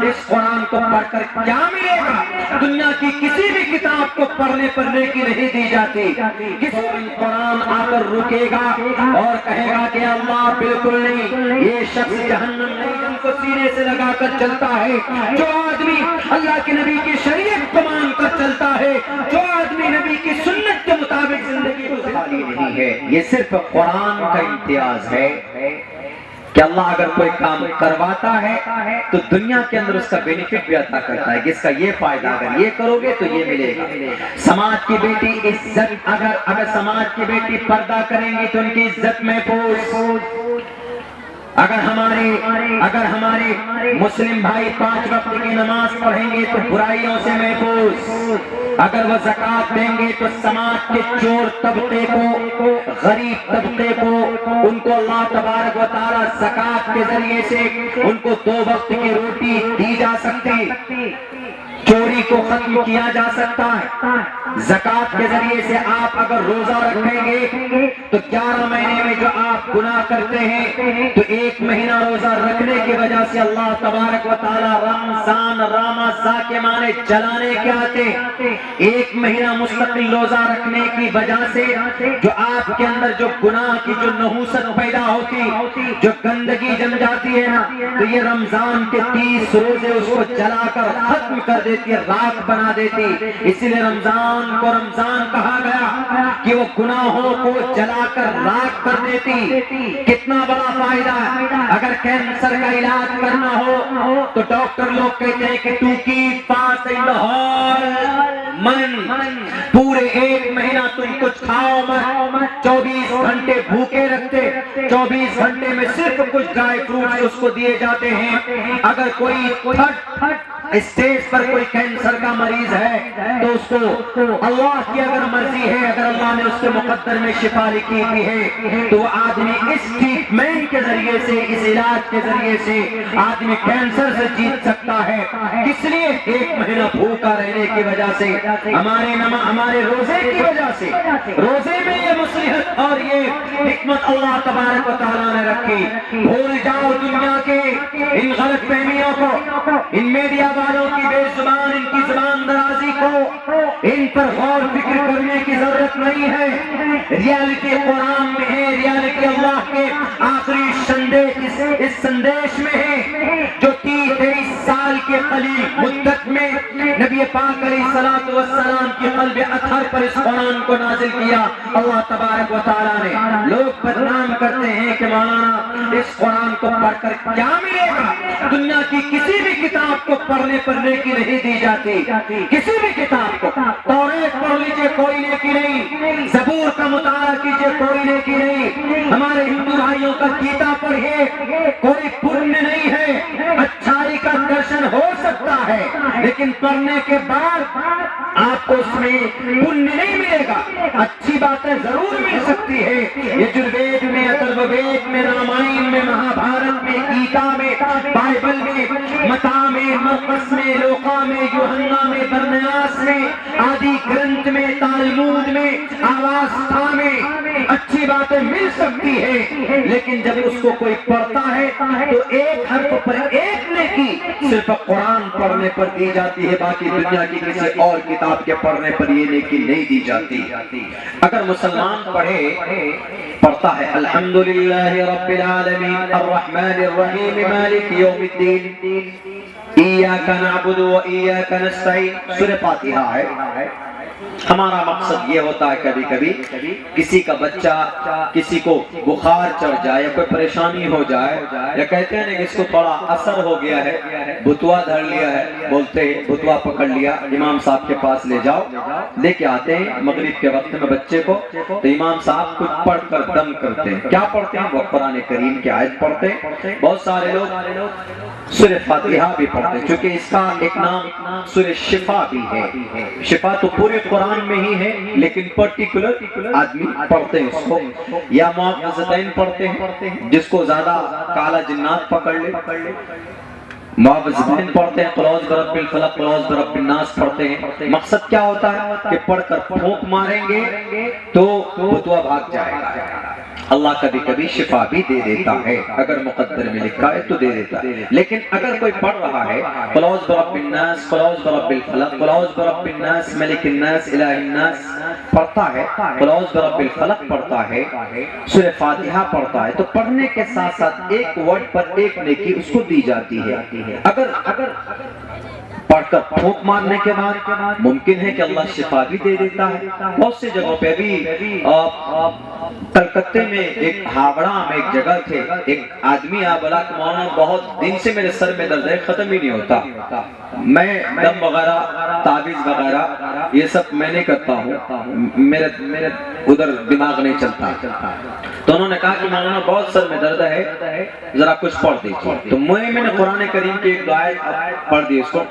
اس قرآن کو پڑھ کر کیا ملے گا؟ دنیا کی کسی بھی کتاب کو پڑھنے پر نیکی نہیں دی جاتی۔ کسی بھی قرآن آ کر رکے گا اور کہے گا کہ اللہ بالکل نہیں، یہ شخص جہنم نہیں، ان کو سینے سے لگا کر چلتا ہے۔ جو آدمی اللہ کے نبی کی شریعت کو مان کر چلتا ہے، جو آدمی نبی کی سنت کے مطابق زندگی گزارتی نہیں ہے، یہ صرف قرآن کا امتیاز ہے کہ اللہ اگر کوئی کام کرواتا ہے تو دنیا کے اندر اس کا بینیفٹ بھی عطا کرتا ہے کہ اس کا یہ فائدہ، اگر یہ کرو گے تو یہ ملے گا۔ سماج کی بیٹی عزت، اگر سماج کی بیٹی پردہ کریں گی تو ان کی عزت محفوظ۔ اگر ہمارے مسلم بھائی 5 وقت کی نماز پڑھیں گے تو برائیوں سے محفوظ۔ اگر وہ زکوٰۃ دیں گے تو سماج کے چور طبقے کو، غریب طبقے کو، ان کو اللہ تبارک و تعالی زکوٰۃ کے ذریعے سے ان کو 2 وقت کی روٹی دی جا سکتی، چوری کو ختم کیا جا سکتا ہے۔ زکوٰۃ کے ذریعے سے آپ اگر روزہ رکھیں گے تو 11 مہینے میں جو آپ گناہ کرتے ہیں تو 1 مہینہ روزہ رکھنے کی وجہ سے اللہ تبارک و تعالی رمضان رامازا کے معنی جلانے کے آتے، 1 مہینہ مستقل روزہ رکھنے کی وجہ سے جو آپ کے اندر جو گناہ کی جو نحوست پیدا ہوتی، جو گندگی جم جاتی ہے نا، تو یہ رمضان کے 30 روزے اس کو جلا کر ختم کر دیتی ہے، راکھ بنا دیتی۔ اسی لیے رمضان کو رمضان کہا گیا کہ وہ گناہوں کو جلا کر راکھ کر دیتی۔ کتنا بڑا فائدہ ہے۔ اگر کینسر کا علاج کرنا ہو تو ڈاکٹر لوگ کہتے ہیں کہ تو کی پاس پورے 1 مہینہ تم کچھ کھاؤ مت، 24 گھنٹے بھوکے رکھتے، 24 گھنٹے میں صرف کچھ ڈرائی فروٹس اس کو دیے جاتے ہیں۔ اگر کوئی اسٹیج پر کوئی کینسر کا مریض ہے تو اس کو اللہ کی اگر مرضی ہے، اگر اللہ نے اس کے مقدر میں شفا لکھی ہوئی ہے تو وہ آدمی اس ٹریٹمنٹ کے ذریعے سے، اس علاج کے ذریعے سے آدمی کینسر سے جیت سکتا ہے۔ اس لیے 1 مہینہ بھوکا رہنے کی وجہ سے، ہمارے روزے کی وجہ سے، روزے میں یہ مصلحت اور یہ حکمت اللہ تبارک و تعالیٰ نے رکھی۔ بھول جاؤ دنیا کے ان غلط فہمیوں کو، ان میڈیا والوں کی بے زبان، ان کی زبان درازی کو، ان پر غور فکر کرنے کی ضرورت نہیں ہے۔ ریالٹی قرآن میں ہے، ریالٹی اللہ کے آخری سندیش اس سندیش میں ہے جو 30-23 سال کے قلیل مدت میں نبی پاک علیہ الصلوۃ والسلام کی قلب اطہر پر اس قرآن کو نازل کیا اللہ تبارک و تعالیٰ نے۔ لوگ بدنام کرتے ہیں کہ مولانا اس قرآن کو پڑھ کر کیا ملے گا؟ دنیا کی کسی بھی کتاب کو پڑھنے پر نیکی نہیں دی جاتی، کسی بھی کتاب کو۔ توریت پڑھ لیجئے کوئی نیکی نہیں، زبور کا مطالعہ کیجئے کوئی نیکی نہیں، ہمارے ہندو بھائیوں کا گیتا پڑھیے کوئی پنیہ نہیں ہے۔ اچھائی کا درشن ہو سکتا ہے لیکن پڑھنے کے بعد آپ کو اس میں پنیہ نہیں ملے گا، اچھی باتیں ضرور مل سکتی ہے۔ یجروید میں، اتھروید میں، رامائن میں، مہا بھارت میں، گیتا میں، بائبل میں، متا میں، مرقس میں، لوقا میں، یوحنا میں، برنیاس میں، آدی گرنتھ میں، تالمود میں، آواستھا میں اچھی باتیں مل سکتی ہے لیکن جب اس کو کوئی پڑھتا ہے تو 1 حرف پر 1 نیکی صرف قرآن پڑھنے پر دی جاتی ہے، باقی دنیا کی کسی اور کتاب کے پڑھنے پر یہ نیکی نہیں دی جاتی۔ اگر مسلمان پڑھتا ہے الحمدللہ رب العالمین الرحمن الرحیم مالک یوم الدین ایاک نعبد و ایاک نستعین، سورہ فاتحہ ہے۔ ہمارا مقصد یہ ہوتا ہے کبھی کبھی کسی کا بچہ، کسی کو بخار چڑھ جائے یا کوئی پریشانی ہو جائے، یا کہتے ہیں کہ اس کو تھوڑا اثر ہو گیا ہے، بتوا دھر لیا ہے، بولتے ہیں بتوا پکڑ لیا، امام صاحب کے پاس لے جاؤ، لے کے آتے ہیں مغرب کے وقت میں بچے کو، تو امام صاحب کچھ پڑھ کر دم کرتے ہیں۔ کیا پڑھتے ہیں؟ وہ قرآن کریم کی آیت پڑھتے ہیں۔ بہت سارے لوگ سورہ فاتحہ بھی پڑھتے ہیں، چونکہ اس کا ایک نام سورہ شفا بھی ہے۔ شفا تو پورے قرآن میں ہی ہے لیکن پرٹیکولر آدمی پڑھتے ہیں اس کو، یا معوذتین پڑھتے ہیں جس کو زیادہ کالا جنات پکڑ لے، معوذتین پڑھتے ہیں، قل اعوذ برب الفلق، قل اعوذ برب الناس پڑھتے ہیں۔ مقصد کیا ہوتا ہے کہ پڑھ کر پھونک ماریں گے تو بتوا بھاگ جائے گا۔ اللہ کبھی کبھی شفا بھی دے دیتا ہے، اگر مقدر میں لکھا ہے تو دے دیتا ہے، لیکن اگر کوئی پڑھ رہا ہے قل اعوذ برب الناس، قل اعوذ برب الفلق، قل اعوذ برب الناس ملک الناس الہ الناس پڑھتا ہے، قل اعوذ برب الفلق پڑھتا ہے، سورہ فاتحہ پڑھتا ہے، تو پڑھنے کے ساتھ ساتھ ایک ورڈ پر ایک نیکی اس کو دی جاتی ہے۔ اگر پڑھ کر پھونک مارنے کے بعد ممکن ہے کہ اللہ شفا بھی دے دیتا ہے۔ بہت سے جگہوں پہ بھی کلکتے میں ایک ہاوڑا میں ایک جگہ تھے، ایک آدمی بولا کہ مولانا بہت دن سے میرے سر میں درد ہے، ختم ہی نہیں ہوتا، میں دم وغیرہ تعویذ وغیرہ یہ سب میں نہیں کرتا ہوں، میرے ادھر دماغ نہیں چلتا۔ تو انہوں نے کہا کہ مولانا بہت سر میں درد ہے، ذرا کچھ پڑھ دیجیے۔ تو میں نے قرآن کریم کی ایک آیت پڑھ دی اس کو۔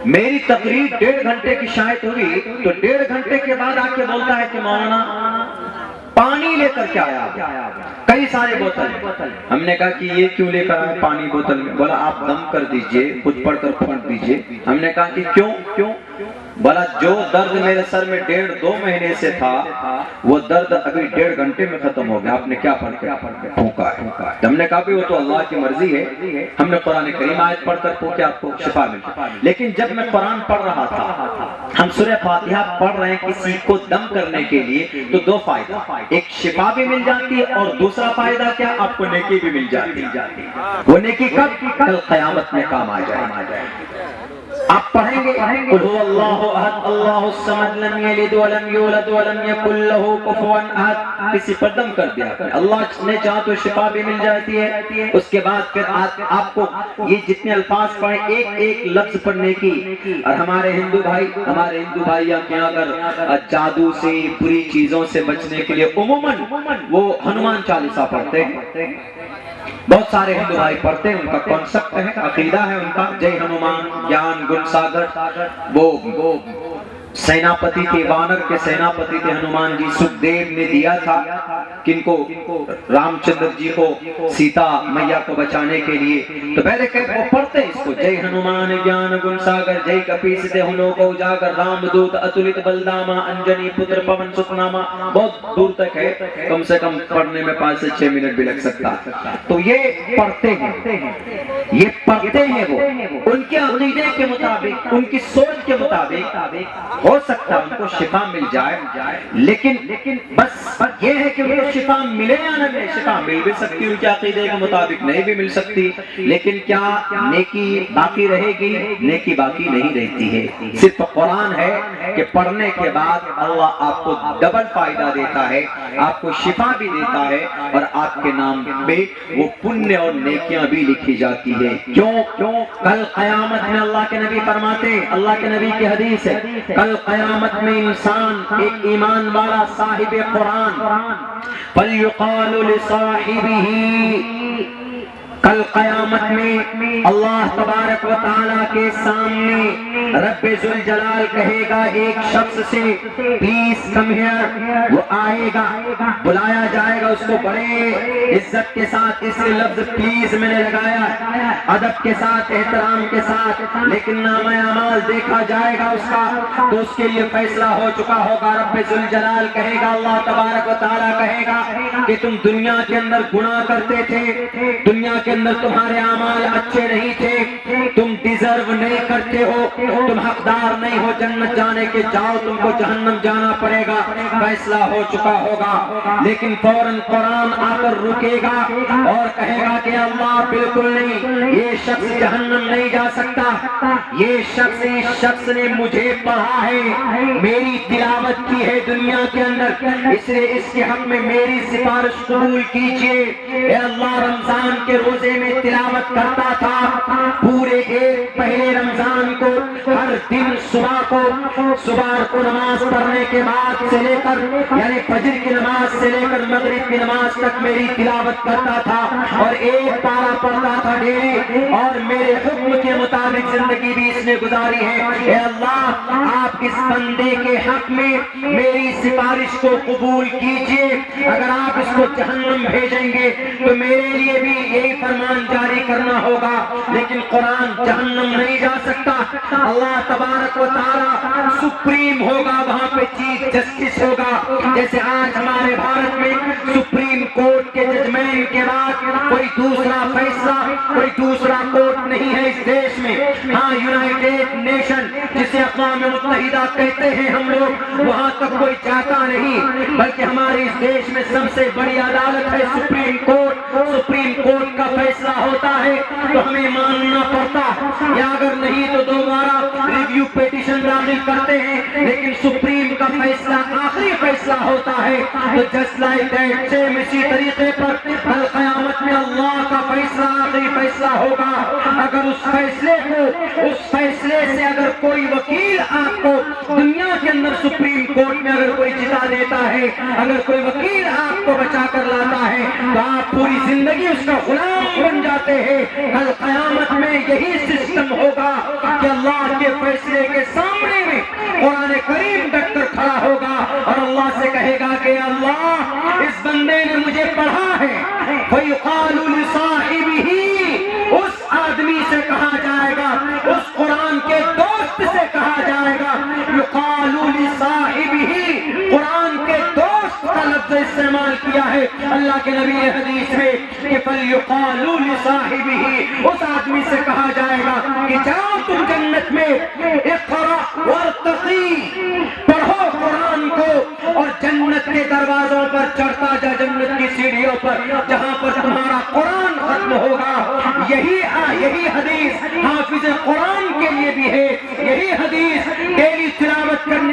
میری تقریر 1.5 گھنٹے کی شاید ہوئی، تو 1.5 گھنٹے کے بعد آ کے بولتا ہے کہ مولانا پانی لے کر کے آیا، کئی سارے بوتل۔ ہم نے کہا کہ یہ کیوں لے کر آئے پانی بوتل میں؟ بولا آپ دم کر دیجئے، خود پڑھ کر پھونک دیجئے۔ ہم نے کہا کہ کیوں؟ بولا جو درد میرے سر میں 1.5-2 مہینے سے تھا وہ درد ابھی 1.5 گھنٹے میں ختم ہو گیا، آپ نے کیا پڑھ کے پھونکا ہے؟ ہم نے کہا بھی وہ تو اللہ کی مرضی ہے، ہم نے قرآن کریم آیت پڑھ کر پھونکے آپ کو شفا ملی۔ لیکن جب میں قرآن پڑھ رہا تھا، ہم سورہ فاتحہ پڑھ رہے ہیں کسی کو دم کرنے کے لیے، تو 2 فائدہ، ایک شفا بھی مل جاتی ہے اور دوسرا فائدہ کیا؟ آپ کو نیکی بھی مل جاتی ہے۔ وہ نیکی کب؟ کل قیامت میں کام آ جائے۔ آپ پڑھیں گے قل هو اللہ احد اللہ الصمد لم یلد ولم یولد ولم یکن له کفوا احد، کسی پر دم کر دیا، اللہ نے چاہا تو شفا بھی مل جاتی ہے۔ اس کے بعد پھر آپ کو یہ جتنے الفاظ پڑھیں ایک لفظ پڑھنے کی، اور ہمارے ہندو بھائی اگر جادو سے بری چیزوں سے بچنے کے لیے عموماً وہ ہنومان چالیسا پڑھتے ہیں، بہت سارے ہندو بھائی پڑھتے ہیں، ان کا کانسیپٹ ہے، عقیدہ ہے ان کا، جے ہنومان گیان گن ساگر۔ وہ سیناپتی تھے، وانر کے سیناپتی تھے ہنومان جی، سکھدیو نے دیا تھا کن کو؟ رام چندر جی کو، سیتا میاں کو بچانے کے لیے۔ تو پہلے کہ وہ پڑھتے اس کو، جے ہنومان گیان گن ساگر، جے کپیستے ہنو کو اجاگر، رام دودت اتولیت بلداما، انجنی پتر پون سکناما، بہت دور تک ہے، کم سے کم پڑھنے میں 5 سے 6 منٹ بھی لگ سکتا۔ تو یہ پڑھتے ہیں وہ ان کے عقیدے کے مطابق، ان کی سوچ کے مطابق ہو سکتا ہے ان کو شفا مل جائے، لیکن بس یہ ہے کہ ان کو شفا ملے یا نہ ملے، شفا مل بھی سکتی ان کے عقیدے کے مطابق، نہیں بھی مل سکتی، لیکن کیا نیکی باقی رہے گی؟ نیکی باقی نہیں رہتی ہے۔ صرف قرآن ہے کہ پڑھنے کے بعد اللہ آپ کو ڈبل فائدہ دیتا ہے، آپ کو شفا بھی دیتا ہے، اور آپ کے نام پہ وہ پنیہ اور نیکیاں بھی لکھی جاتی ہے۔ کیوں؟ کل قیامت میں اللہ کے نبی فرماتے، اللہ کے نبی کی حدیث ہے، کل قیامت میں انسان ایک ایمان والا صاحب قرآن فَلْيُقَالُ لِصَاحِبِهِ، کل قیامت میں اللہ تبارک و تعالیٰ کے سامنے رب ذوالجلال کہے گا ایک شخص سے پلیز کم ہیئر، وہ آئے گا، بلایا جائے گا اس کو بڑے عزت کے ساتھ، اس لفظ پلیز میں نے لگایا ادب کے ساتھ، احترام کے ساتھ، لیکن نامہ اعمال دیکھا جائے گا اس کا، تو اس کے لیے فیصلہ ہو چکا ہوگا۔ رب ذوالجلال کہے گا، اللہ تبارک و تعالیٰ کہے گا کہ تم دنیا کے اندر گناہ کرتے تھے، دنیا کے اندر تمہارے اعمال اچھے نہیں تھے، تم ڈیزرو نہیں کرتے ہو، تم حقدار نہیں ہو جنت جانے کے، جاؤ تم کو جہنم جانا پڑے گا، فیصلہ ہو چکا ہوگا۔ لیکن فوراً قرآن آ کر رکے گا اور کہے گا کہ اللہ بالکل نہیں، یہ شخص جہنم نہیں جا سکتا، یہ شخص نے مجھے پڑھا ہے، میری تلاوت کی ہے دنیا کے اندر، اس لیے اس کے حق میں میری سفارش قبول کیجئے۔ اے اللہ رمضان کے روزے میں تلاوت کرتا تھا، پورے ایک پہلے رمضان کو ہر دن صبح کو نماز پڑھنے کے بعد سے لے کر، یعنی فجر کی نماز سے لے کر مغرب کی نماز تک میری تلاوت کرتا تھا، اور ایک پارہ پڑھتا تھا ڈیلی، اور میرے حکم کے مطابق زندگی بھی اس نے گزاری ہے۔ اے اللہ آپ اس بندے کے حق میں میری سفارش کو قبول کیجئے، اگر آپ اس کو جہنم بھیجیں گے تو میرے لیے بھی یہی فرمان جاری کرنا ہوگا، لیکن قرآن جہنم نہیں جا سکتا، اللہ تبارک و تعالی سپریم ہوگا, وہاں پہ چیف جسٹس ہوگا. جیسے آج ہمارے بھارت میں سپریم کورٹ کے ججمنٹ کے بعد کوئی دوسرا فیصلہ, کوئی دوسرا کورٹ نہیں ہے اس دیش میں. ہاں, یونائیٹڈ نیشن جسے اقوام متحدہ کہتے ہیں ہم لوگ, وہاں تک کوئی جاتا نہیں, بلکہ ہمارے اس دیش میں سب سے بڑی عدالت ہے سپریم کورٹ. سپریم کورٹ کا فیصلہ ہوتا ہے تو ہمیں ماننا پڑتا ہے, یا اگر نہیں تو دوبارہ ریویو پیٹیشن داخل کرتے ہیں, لیکن سپریم کا فیصلہ آخری فیصلہ ہوتا ہے. تو جسٹ لائک دیٹ سیم اسی طریقے پر کل قیامت میں اللہ کا فیصلہ آخری فیصلہ ہوگا. اگر اس فیصلے سے اگر کوئی وکیل آپ کو دنیا کے اندر سپریم کورٹ میں اگر کوئی جتا دیتا ہے, اگر کوئی وکیل آپ کو بچا کر لاتا ہے, تو آپ پوری زندگی اس کا غلام بن جاتے ہیں. کل قیامت میں یہی سسٹم ہوگا کہ اللہ کے فیصلے کے سامنے میں قرآن کریم ڈٹ کر کھڑا ہوگا اور اللہ سے کہے گا کہ اللہ اس بندے نے مجھے پڑھا ہے. فَيُقَالُ لِصَاحِبِهِ, اس آدمی سے کہا جائے گا, اس قرآن کے دوست سے کہا جائے گا. يُقَالُ لِصَاحِبِهِ, قرآن کے دوست کا لفظ استعمال کیا ہے اللہ کے نبی نے حدیث میں کہ فَلْيُقَالُ لِصَاحِبِهِ, اس آدمی سے کہا جائے گا کہ جاؤ تم جنت میں, اقرأ وارتقی, پڑھو قرآن کو اور جنت کے دروازوں پر چڑھتا جا, جنت کی سیڑھیوں پر جہاں پر تمہارا قرآن ختم ہوگا. یہی حدیث حافظ قرآن کے لیے بھی ہے, یہی حدیث ڈیلی تلاوت کرنے